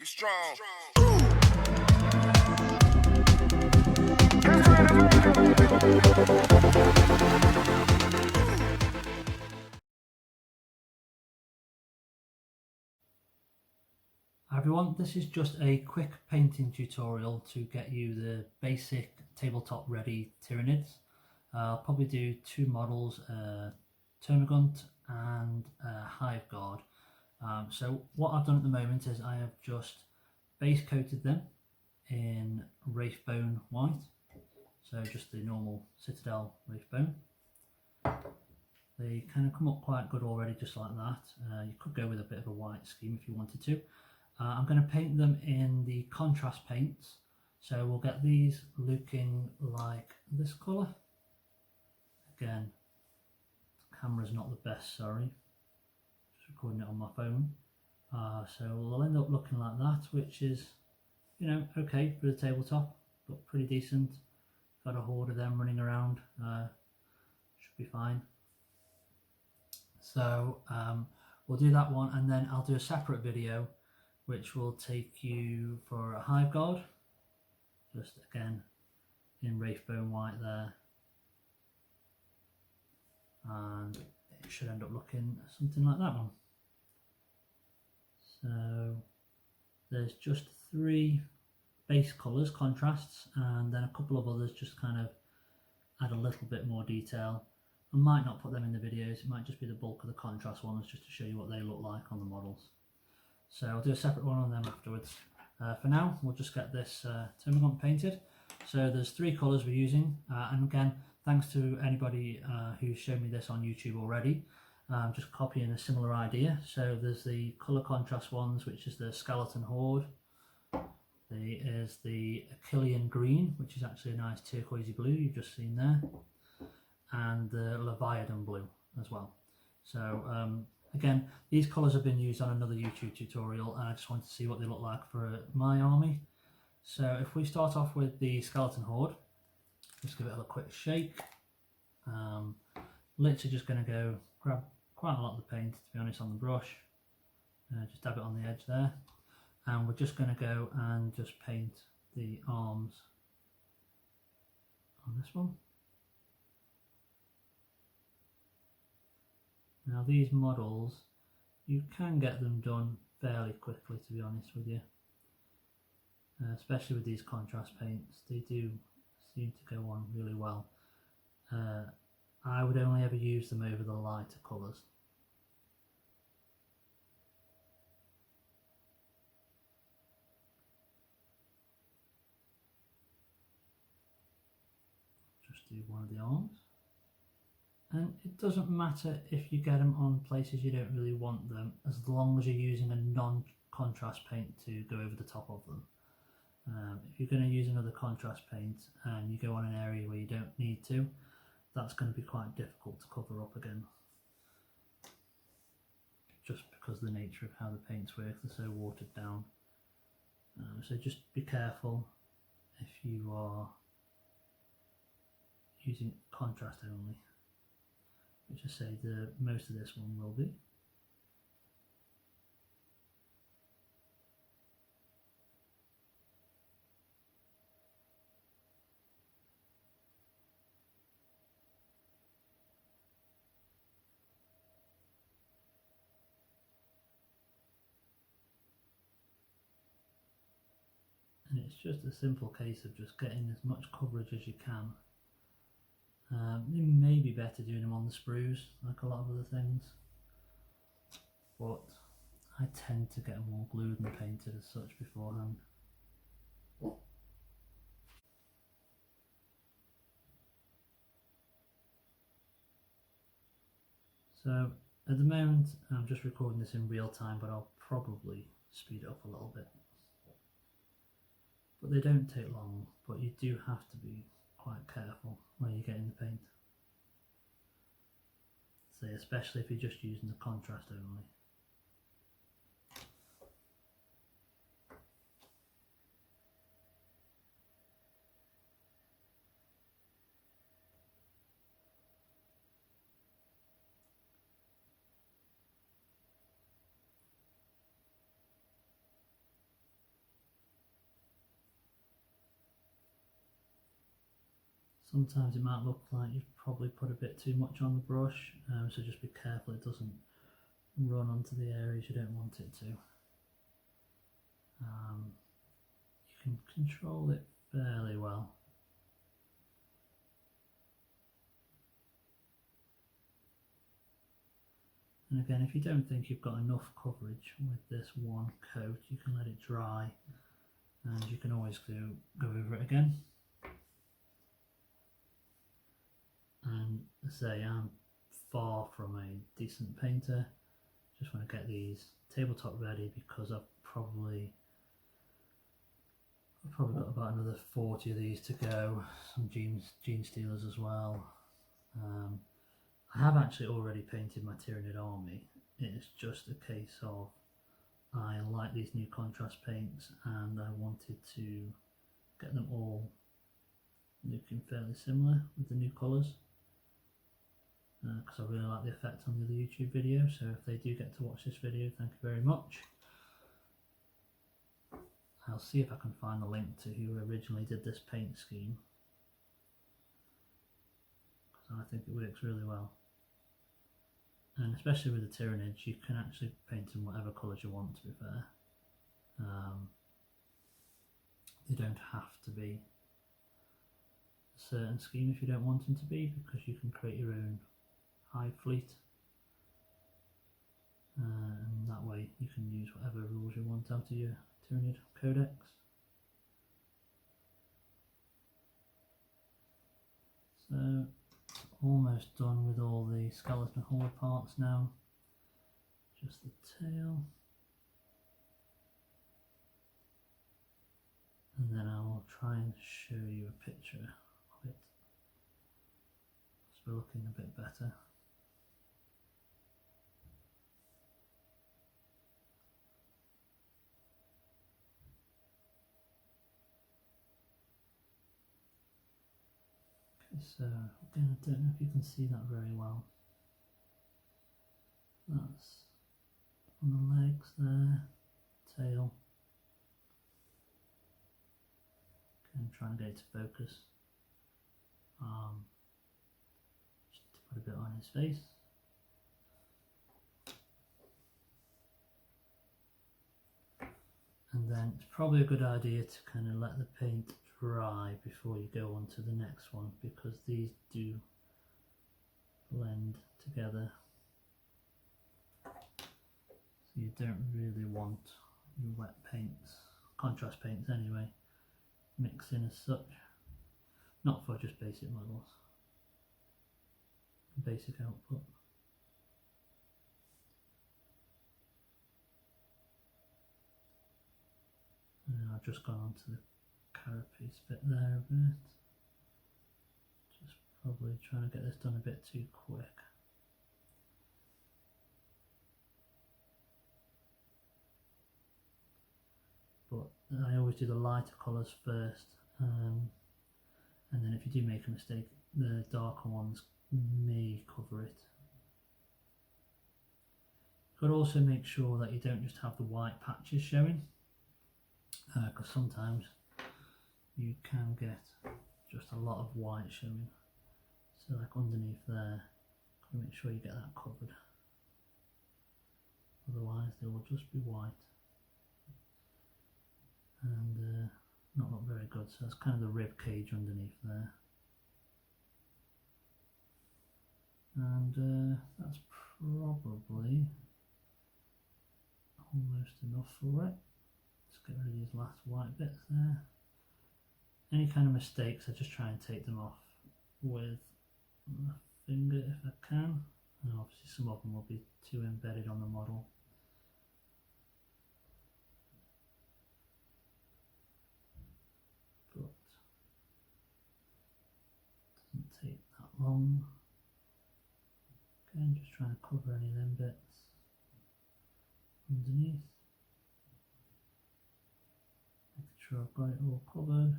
strong. Hi everyone, this is just a quick painting tutorial to get you the basic tabletop ready Tyranids. I'll probably do two models, Termagant and Hive Guard. So what I've done at the moment is I have just base coated them in Wraithbone white, so just the normal Citadel Wraithbone. They kind of come up quite good already, just like that. You could go with a bit of a white scheme if you wanted to. I'm going to paint them in the contrast paints, so we'll get these looking like this colour. Again, the camera's not the best, sorry, just recording it on my phone. So we'll end up looking like that, which is, you know, okay for the tabletop, but pretty decent. Got a horde of them running around, should be fine. So we'll do that one, and then I'll do a separate video which will take you for a Hive Guard, just again in Wraithbone white there, and it should end up looking something like that one. So there's just 3 base colours, contrasts, and then a couple of others just kind of add a little bit more detail. I might not put them in the videos, it might just be the bulk of the contrast ones just to show you what they look like on the models. So I'll do a separate one on them afterwards. For now, we'll just get this Termagant painted. So there's 3 colours we're using, and again, thanks to anybody who's shown me this on YouTube already. Just copying a similar idea. So there's the colour contrast ones, which is the Skeleton Horde. There is the Akhelian green, which is actually a nice turquoisey blue you've just seen there, and the Leviadon blue as well. So again, these colours have been used on another YouTube tutorial, and I just wanted to see what they look like for my army. So if we start off with the Skeleton Horde, just give it a quick shake. Literally just going to go grab quite a lot of the paint, to be honest, on the brush. Just dab it on the edge there. And we're just going to go and just paint the arms on this one. Now these models, you can get them done fairly quickly, to be honest with you. Especially with these contrast paints, they do seem to go on really well. I would only ever use them over the lighter colours. Just do one of the arms. And it doesn't matter if you get them on places you don't really want them, as long as you're using a non-contrast paint to go over the top of them. If you're going to use another contrast paint and you go on an area where you don't need to, that's going to be quite difficult to cover up again. Just because of the nature of how the paints work, they're so watered down. So just be careful if you are using contrast only. Which I say most of this one will be. And it's just a simple case of just getting as much coverage as you can. It may be better doing them on the sprues, like a lot of other things, but I tend to get them all glued and painted as such beforehand. So at the moment I'm just recording this in real time, but I'll probably speed it up a little bit. But they don't take long, but you do have to be quite careful when you're getting the paint. So especially if you're just using the contrast only. Sometimes it might look like you've probably put a bit too much on the brush, so just be careful it doesn't run onto the areas you don't want it to. You can control it fairly well. And again, if you don't think you've got enough coverage with this one coat, you can let it dry and you can always go over it again. And as I say, I'm far from a decent painter. Just want to get these tabletop ready because I've probably got about another 40 of these to go. Some gene stealers as well. I have actually already painted my Tyranid army. It's just a case of I like these new contrast paints and I wanted to get them all looking fairly similar with the new colours, because I really like the effect on the other YouTube video. So if they do get to watch this video, thank you very much. I'll see if I can find the link to who originally did this paint scheme, because I think it works really well. And especially with the Tyranids, you can actually paint in whatever colours you want, to be fair. They don't have to be a certain scheme if you don't want them to be, because you can create your own hive fleet. And that way you can use whatever rules you want out of your Tyranid codex. So almost done with all the skeleton Horde parts now, just the tail, and then I will try and show you a picture of it so we're looking a bit better. So again, I don't know if you can see that very well. That's on the legs there, tail. Okay, I'm trying to get it to focus. Just to put a bit on his face. And then it's probably a good idea to kind of let the paint dry before you go on to the next one, because these do blend together. So you don't really want your wet paints, contrast paints anyway, mix in as such. Not for just basic models, basic output. And I've just gone on to the carapace bit there a bit. Just probably trying to get this done a bit too quick. But I always do the lighter colours first, and then if you do make a mistake, the darker ones may cover it. But also make sure that you don't just have the white patches showing, because sometimes you can get just a lot of white showing. So like underneath there, got to make sure you get that covered. Otherwise they will just be white and not look very good. So that's kind of the rib cage underneath there. And that's probably almost enough for it. Let's get rid of these last white bits there. Any kind of mistakes, I just try and take them off with my finger if I can. And obviously some of them will be too embedded on the model. But it doesn't take that long. Again, just trying to cover any of them bits underneath. Making sure I've got it all covered.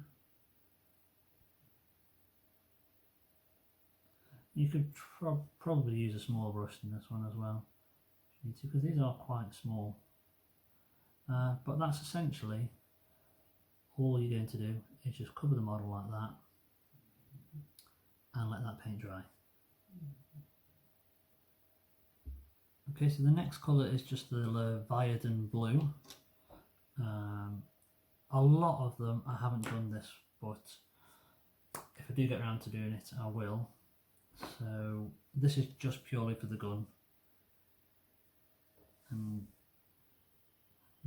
You could probably use a small brush in this one as well, if you need to, because these are quite small. But that's essentially all you're going to do, is just cover the model like that. and let that paint dry. Okay, so the next colour is just the Leviadon blue. A lot of them I haven't done this, but if I do get around to doing it I will. So this is just purely for the gun, and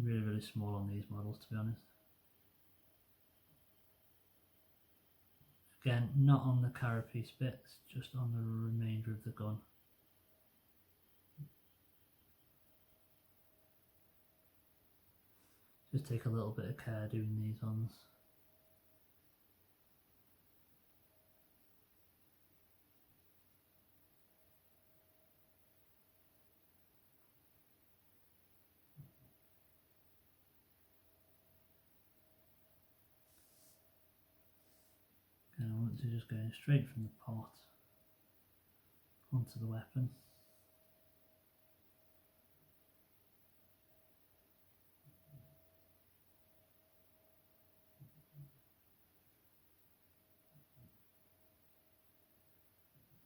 really small on these models, to be honest. Again, not on the carapace bits, just on the remainder of the gun. Just take a little bit of care doing these ones. Again, I want to just go straight from the pot onto the weapon.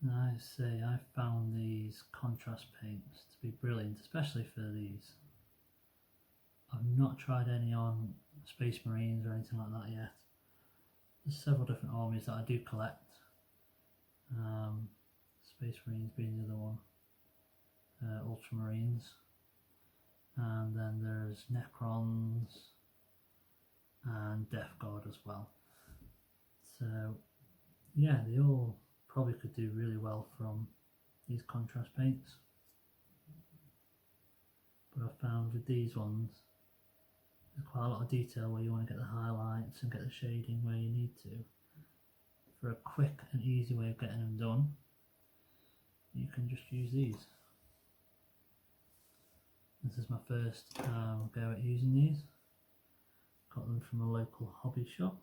I say, I found these contrast paints to be brilliant, especially for these. I've not tried any on Space Marines or anything like that yet. There's several different armies that I do collect. Space Marines being the other one. Ultramarines. And then there's Necrons and Death Guard as well. So yeah, they all probably could do really well from these contrast paints, but I found with these ones there's quite a lot of detail where you want to get the highlights and get the shading where you need to. For a quick and easy way of getting them done, you can just use these. This is my first go at using these. Got them from a local hobby shop.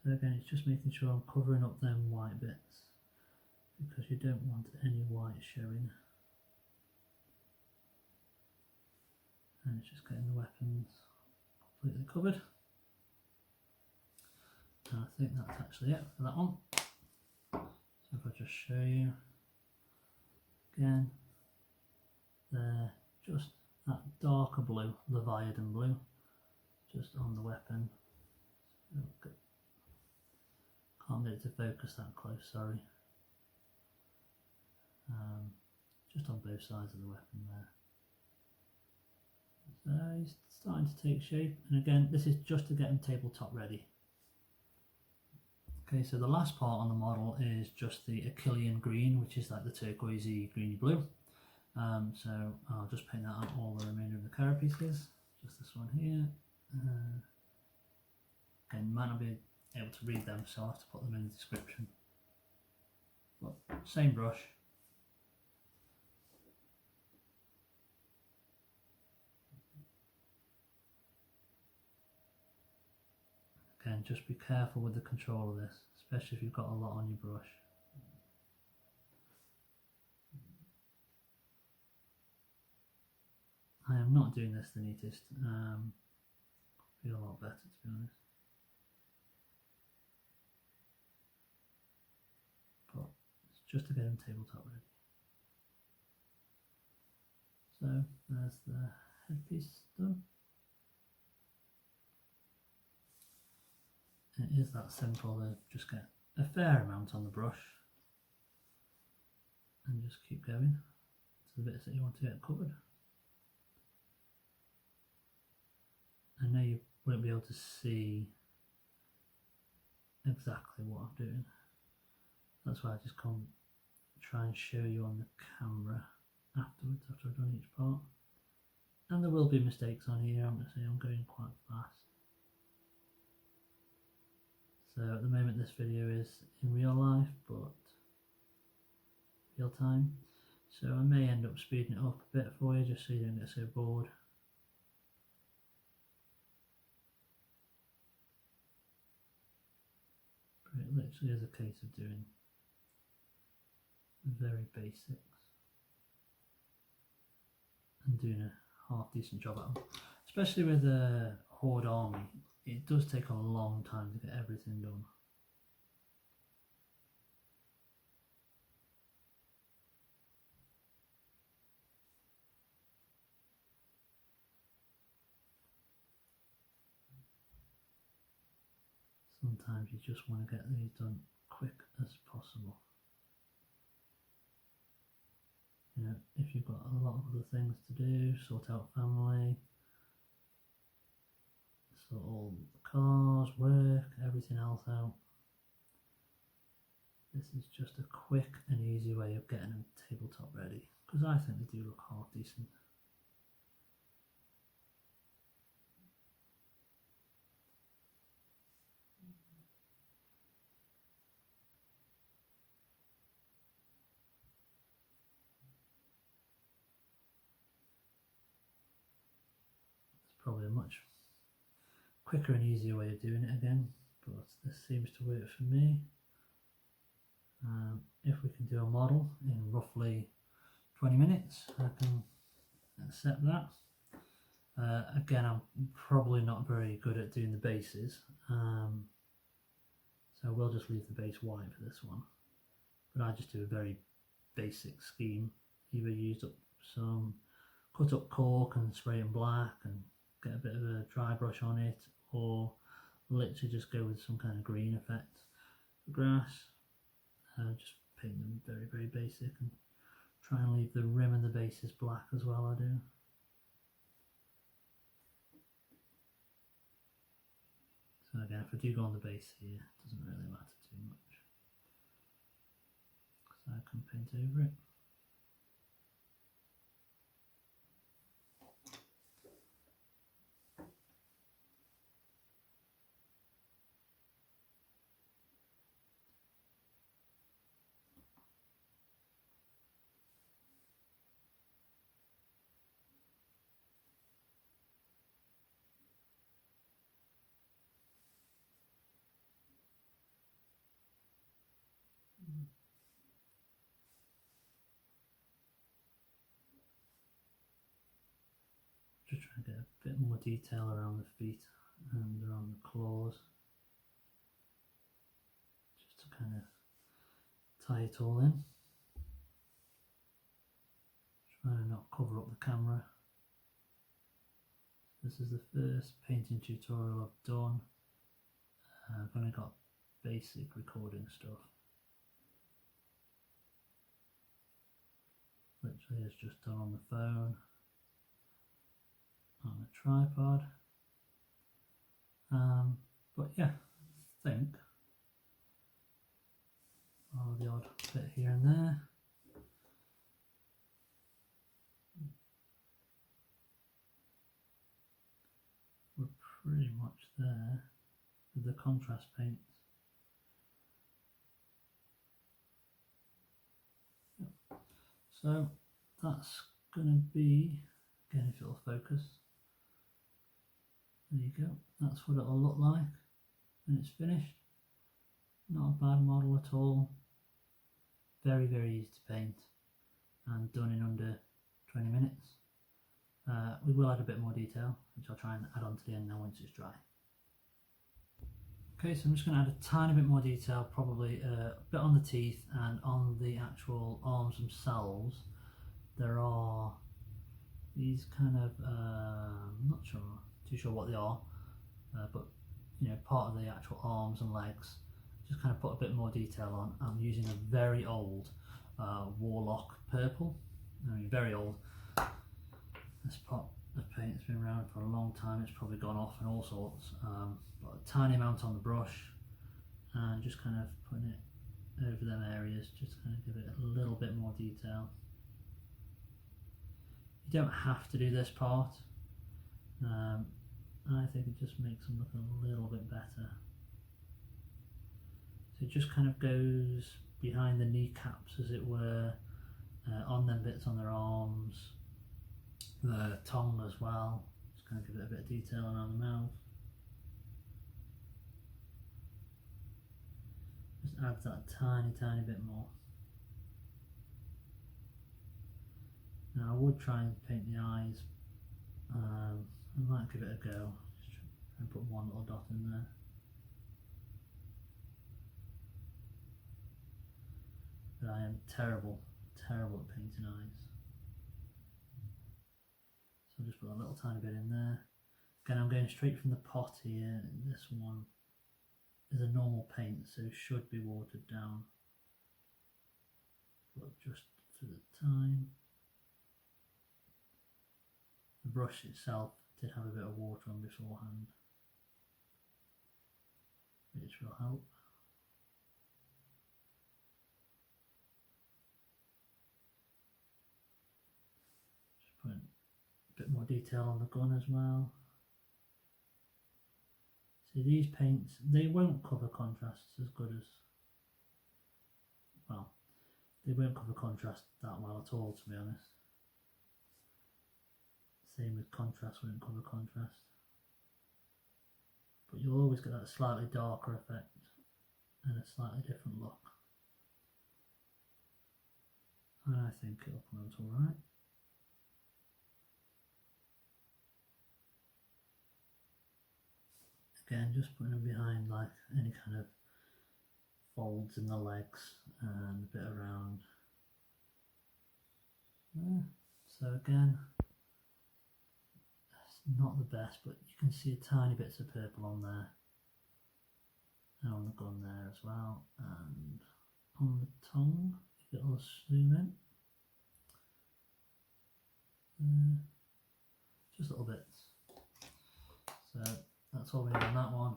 So again, it's just making sure I'm covering up them white bits, because you don't want any white showing. And it's just getting the weapons completely covered. And I think that's actually it for that one. So if I just show you again, there, just that darker blue, Leviadon blue, just on the weapon. Okay. Can't get it to focus that close, sorry. Just on both sides of the weapon there. So he's starting to take shape, and again, this is just to get him tabletop ready. Okay, so the last part on the model is just the Akhelian green, which is like the turquoisey greeny blue. So I'll just paint that on all the remainder of the carapaces. Just this one here. Again, might not be able to read them, so I'll have to put them in the description. But same brush. Again, just be careful with the control of this, especially if you've got a lot on your brush. I am not doing this the neatest. Feel a lot better, to be honest. But it's just to get them tabletop ready. So there's the headpiece done. It is that simple to just get a fair amount on the brush and just keep going to the bits that you want to get covered. I know you won't be able to see exactly what I'm doing. That's why I just can't try and show you on the camera afterwards, after I've done each part. And there will be mistakes on here, I'm going to say I'm going quite fast. So at the moment this video is in real life, but real time. So I may end up speeding it up a bit for you, just so you don't get so bored. it literally is a case of doing very basics and doing a half decent job at them. Especially with a Horde army, it does take a long time to get everything done. Sometimes you just want to get these done quick as possible. You know, if you've got a lot of other things to do, sort out family, sort all the cars, work, everything else out. This is just a quick and easy way of getting a tabletop ready, because I think they do look half decent. Probably a much quicker and easier way of doing it again, but this seems to work for me. If we can do a model in roughly 20 minutes, I can accept that. Again, I'm probably not very good at doing the bases, so we'll just leave the base white for this one. But I just do a very basic scheme, either use up some cut up cork and spray in black and get a bit of a dry brush on it, or literally just go with some kind of green effect for grass. Just paint them very, very basic and try and leave the rim and the bases black as well, I do. So again, if I do go on the base here, it doesn't really matter too much, so I can paint over it. Just trying to get a bit more detail around the feet and around the claws, just to kind of tie it all in. Trying to not cover up the camera. This is the first painting tutorial I've done. I've only got basic recording stuff. Literally it's just done on the phone, on a tripod. But yeah, I think the odd bit here and there. We're pretty much there with the contrast paints. Yep. So that's going to be, again if it'll focus, there you go, that's what it'll look like when it's finished. Not a bad model at all, very, very easy to paint and done in under 20 minutes. We will add a bit more detail, which I'll try and add on to the end now once it's dry. Okay, so I'm just going to add a tiny bit more detail, probably a bit on the teeth and on the actual arms themselves. There are these kind of, I'm not too sure what they are, but you know, part of the actual arms and legs. Just kind of put a bit more detail on. I'm using a very old Warlock Purple. I mean, very old. This pot of paint's been around for a long time. It's probably gone off and all sorts. Got a tiny amount on the brush and just kind of putting it over them areas, just kind of give it a little bit more detail. You don't have to do this part. I think it just makes them look a little bit better. So it just kind of goes behind the kneecaps, as it were, on them bits on their arms, the tongue as well. Just kind of give it a bit of detail around the mouth. Just adds that tiny bit more. Now I would try and paint the eyes. I might give it a go. Just try and put one little dot in there. But I am terrible at painting eyes. So I'll just put a little tiny bit in there. Again, I'm going straight from the pot here. This one is a normal paint, so it should be watered down. But just for the time. The brush itself did have a bit of water on beforehand, which will help. Just putting a bit more detail on the gun as well. See, these paints, they won't cover contrasts as good as, well, they won't cover contrast that well at all, to be honest. Same with contrast, won't cover contrast. But you'll always get that slightly darker effect and a slightly different look. And I think it'll come out alright. Again, just putting them behind like any kind of folds in the legs and a bit around there. So again, it's not the best, but you can see tiny bits of purple on there and on the gun there as well, and on the tongue, if it'll zoom in, just little bits. So that's all we need on that one.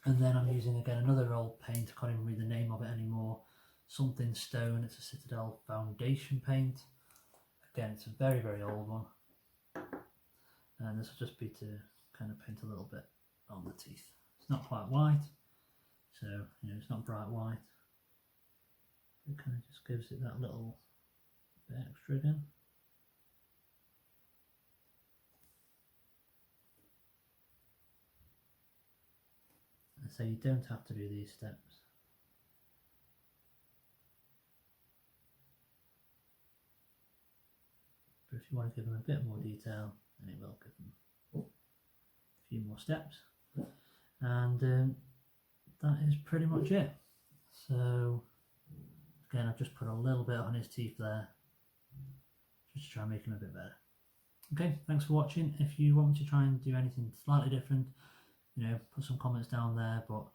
And then I'm using again another old paint. I can't even read the name of it anymore. Something Stone. It's a Citadel foundation paint. Again, it's a very old one. And this will just be to kind of paint a little bit on the teeth. It's not quite white, so you know it's not bright white. It kind of just gives it that little bit extra again. So you don't have to do these steps. But if you want to give them a bit more detail, then it will give them a few more steps. And that is pretty much it. So again, I've just put a little bit on his teeth there, just to try and make him a bit better. Okay, thanks for watching. If you want me to try and do anything slightly different, you know, put some comments down there, but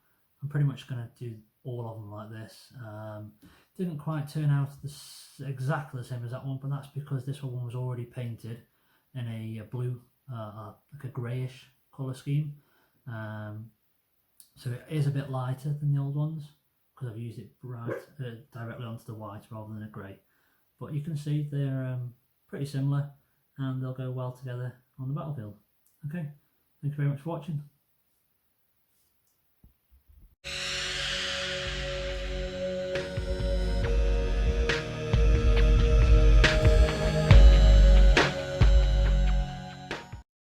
I'm pretty much going to do all of them like this. Didn't quite turn out exactly the same as that one, but that's because this one was already painted in a blue, like a greyish colour scheme. So it is a bit lighter than the old ones, because I've used it directly onto the white rather than a grey. But you can see they're pretty similar, and they'll go well together on the battlefield. Okay, thank you very much for watching.